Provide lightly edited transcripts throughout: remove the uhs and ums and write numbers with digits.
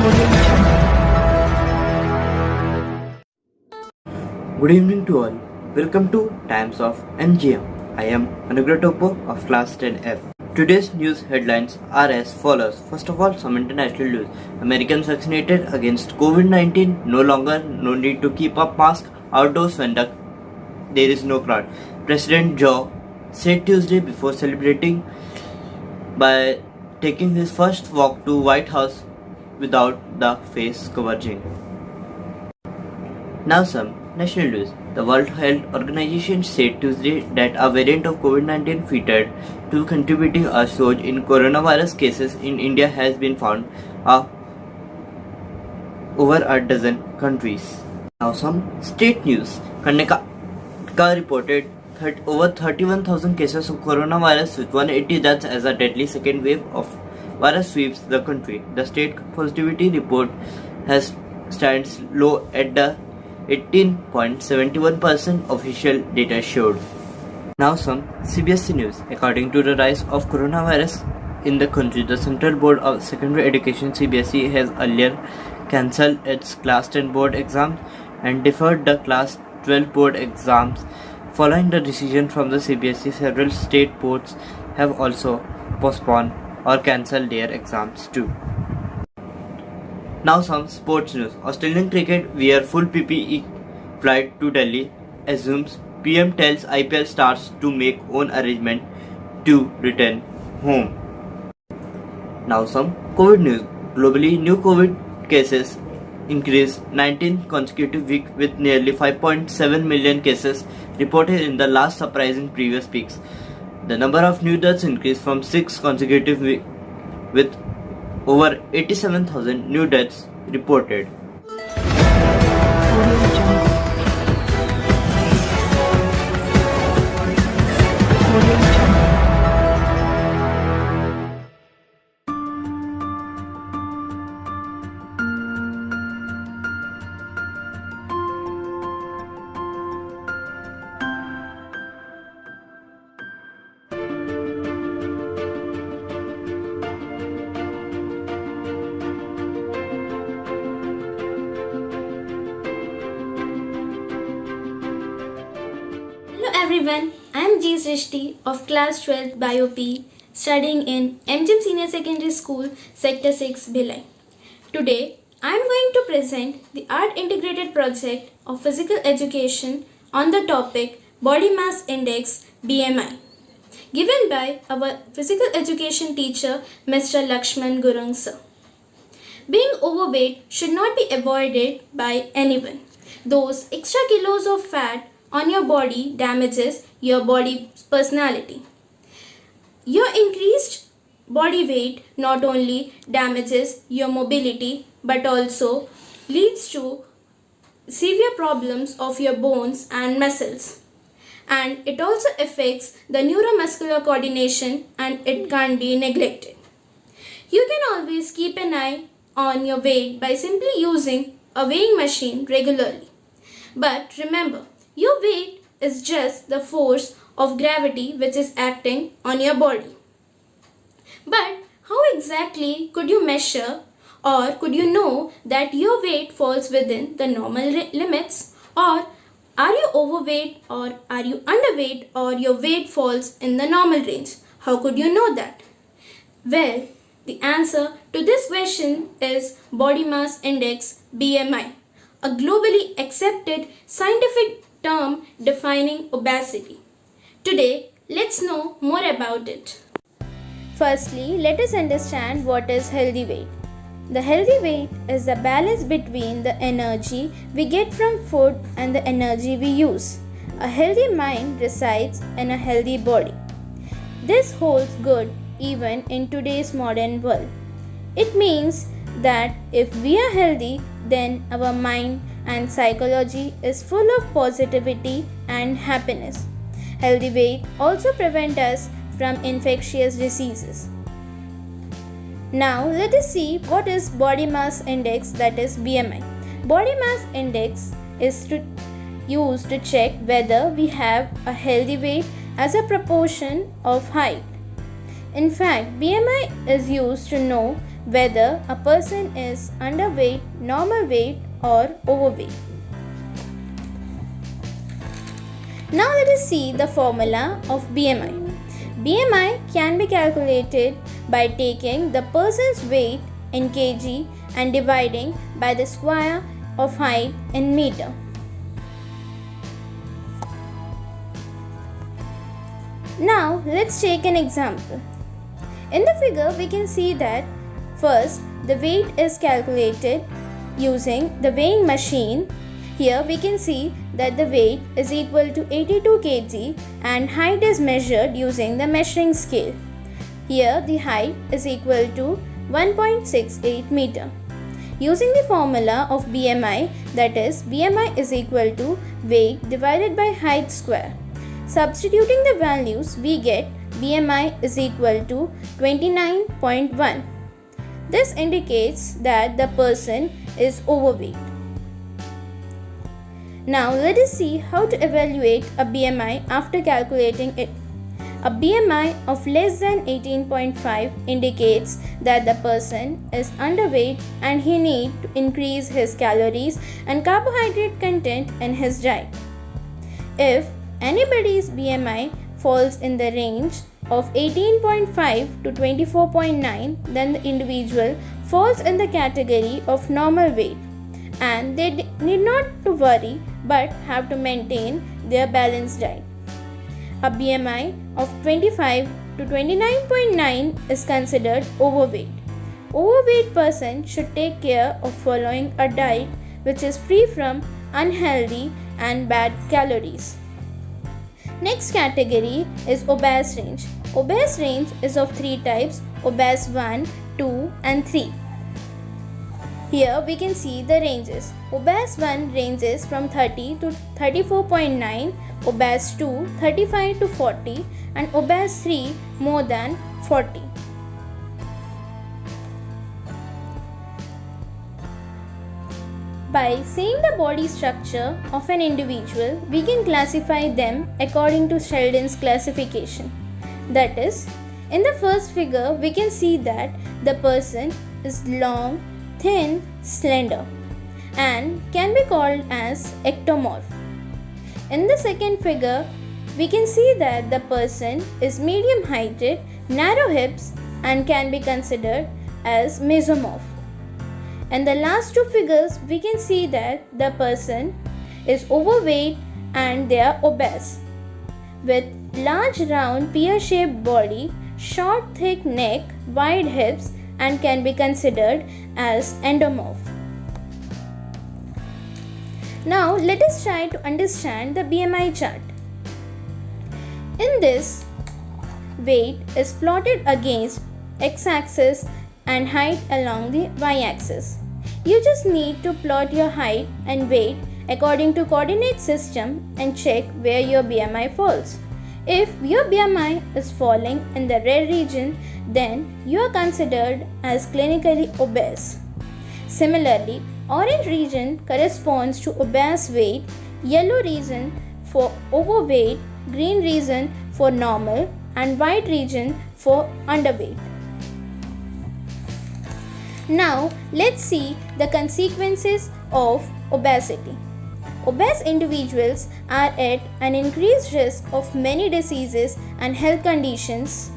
Good evening to all. Welcome to Times of MGM. I am Anugrah Topo of Class 10F. Today's news headlines are as follows. First of all, some international news. Americans vaccinated against COVID-19. No need to keep up mask outdoors when there is no crowd. President Joe said Tuesday before celebrating by taking his first walk to White House without the face covering. Now some national news. The World Health Organization said Tuesday that a variant of COVID-19 featured to contributing a surge in coronavirus cases in India has been found over a dozen countries. Now some state news. Karnataka reported over 31,000 cases of coronavirus with 180 deaths as a deadly second wave of virus sweeps the country. The state positivity report stands low at the 18.71% official data showed. Now some CBSE news. According to the rise of coronavirus in the country, the Central Board of Secondary Education CBSE has earlier cancelled its Class 10 board exams and deferred the Class 12 board exams. Following the decision from the CBSE, several state boards have also postponed or cancelled their exams too. Now some sports news. Australian cricket wear full PPE flight to Delhi. Assumes PM tells IPL stars to make own arrangement to return home. Now some COVID news. Globally, new COVID cases increased 19 consecutive week with nearly 5.7 million cases reported in the last surprising previous peaks. The number of new deaths increased from 6 consecutive weeks with over 87,000 new deaths reported. Hello everyone, I am G. Srishti of Class 12 Bio P studying in MGM Senior Secondary School, Sector 6, Bhilai. Today, I am going to present the Art Integrated Project of Physical Education on the topic Body Mass Index BMI, given by our Physical Education teacher Mr. Lakshman Gurung sir. Being overweight should not be avoided by anyone. Those extra kilos of fat on your body damages your body's personality. Your increased body weight not only damages your mobility but also leads to severe problems of your bones and muscles. And it also affects the neuromuscular coordination and it can't be neglected. You can always keep an eye on your weight by simply using a weighing machine regularly. But remember, your weight is just the force of gravity which is acting on your body. But how exactly could you measure or could you know that your weight falls within the normal limits, or are you overweight or are you underweight or your weight falls in the normal range? How could you know that? Well, the answer to this question is Body Mass Index BMI, a globally accepted scientific term defining obesity. Today, let's know more about it. Firstly, let us understand what is healthy weight. The healthy weight is the balance between the energy we get from food and the energy we use. A healthy mind resides in a healthy body. This holds good even in today's modern world. It means that if we are healthy, then our mind and psychology is full of positivity and happiness. Healthy weight also prevents us from infectious diseases. Now let us see what is body mass index, that is BMI. Body mass index is used to check whether we have a healthy weight as a proportion of height. In fact, BMI is used to know whether a person is underweight, normal weight, or overweight. Now let us see the formula of BMI. BMI can be calculated by taking the person's weight in kg and dividing by the square of height in meter. Now let's take an example. In the figure we can see that first the weight is calculated using the weighing machine. Here we can see that the weight is equal to 82 kg and height is measured using the measuring scale. Here the height is equal to 1.68 meter. Using the formula of BMI, that is BMI is equal to weight divided by height square. Substituting the values, we get BMI is equal to 29.1. This indicates that the person is overweight. Now let us see how to evaluate a BMI after calculating it. A BMI of less than 18.5 indicates that the person is underweight and he needs to increase his calories and carbohydrate content in his diet. If anybody's BMI falls in the range of 18.5 to 24.9, then the individual falls in the category of normal weight and they need not to worry but have to maintain their balanced diet. A BMI of 25 to 29.9 is considered overweight. Overweight person should take care of following a diet which is free from unhealthy and bad calories. Next category is obese range. Obese range is of three types: obese 1, 2 and 3. Here we can see the ranges. Obese 1 ranges from 30 to 34.9, obese 2 35 to 40 and obese 3 more than 40. By seeing the body structure of an individual, we can classify them according to Sheldon's classification. That is, in the first figure, we can see that the person is long, thin, slender and can be called as ectomorph. In the second figure, we can see that the person is medium heighted, narrow hips and can be considered as mesomorph. In the last two figures, we can see that the person is overweight and they are obese with large round pear-shaped body, short thick neck, wide hips and can be considered as endomorph. Now let us try to understand the BMI chart. In this, weight is plotted against x-axis and height along the y-axis. You just need to plot your height and weight according to coordinate system and check where your BMI falls. If your BMI is falling in the red region, then you are considered as clinically obese. Similarly, orange region corresponds to obese weight, yellow region for overweight, green region for normal and white region for underweight. Now let's see the consequences of obesity. Obese individuals are at an increased risk of many diseases and health conditions.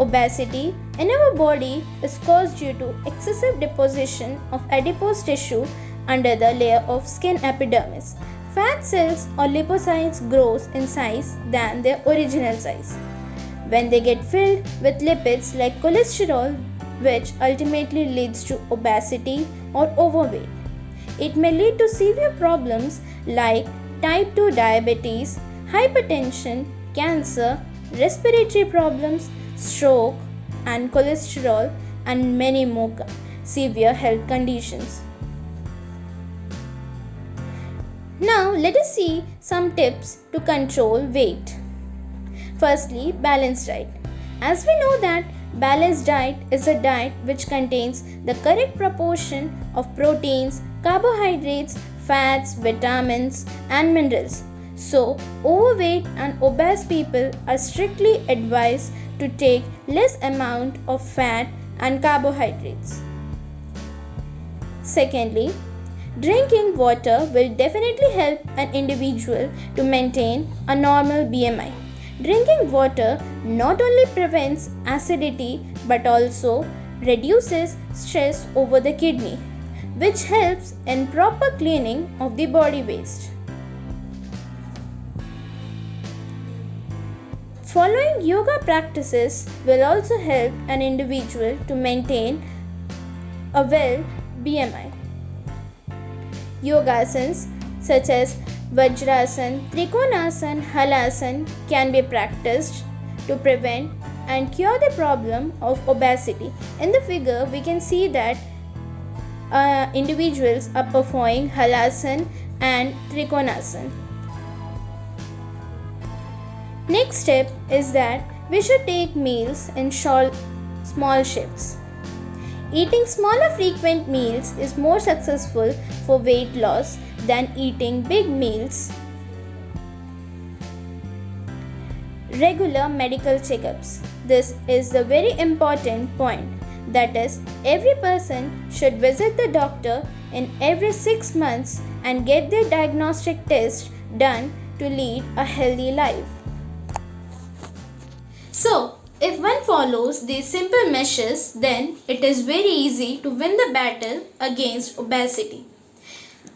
Obesity in our body is caused due to excessive deposition of adipose tissue under the layer of skin epidermis. Fat cells or lipocytes grow in size than their original size. When they get filled with lipids like cholesterol, which ultimately leads to obesity or overweight. It may lead to severe problems like type 2 diabetes, hypertension, cancer, respiratory problems, stroke, and cholesterol, and many more severe health conditions. Now let us see some tips to control weight. Firstly, balanced diet. As we know that balanced diet is a diet which contains the correct proportion of proteins, carbohydrates, fats, vitamins and minerals. So, overweight and obese people are strictly advised to take less amount of fat and carbohydrates. Secondly, drinking water will definitely help an individual to maintain a normal BMI. Drinking water not only prevents acidity but also reduces stress over the kidney, which helps in proper cleaning of the body waste. Following yoga practices will also help an individual to maintain a well BMI. Yogasans such as Vajrasan, Trikonasana, Halasana can be practiced to prevent and cure the problem of obesity. In the figure, we can see that individuals are performing Halasana and Trikonasana. Next step is that we should take meals in small shifts. Eating smaller frequent meals is more successful for weight loss than eating big meals. Regular medical checkups. This is the very important point. That is, every person should visit the doctor in every 6 months and get their diagnostic test done to lead a healthy life. So, if one follows these simple measures, then it is very easy to win the battle against obesity.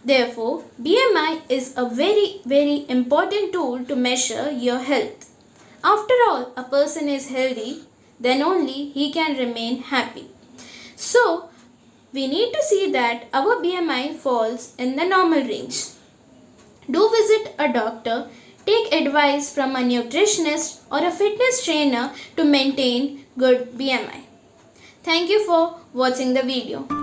Therefore, BMI is a very important tool to measure your health. After all, a person is healthy, then only he can remain happy. So, we need to see that our BMI falls in the normal range. Do visit a doctor. Take advice from a nutritionist or a fitness trainer to maintain good BMI. Thank you for watching the video.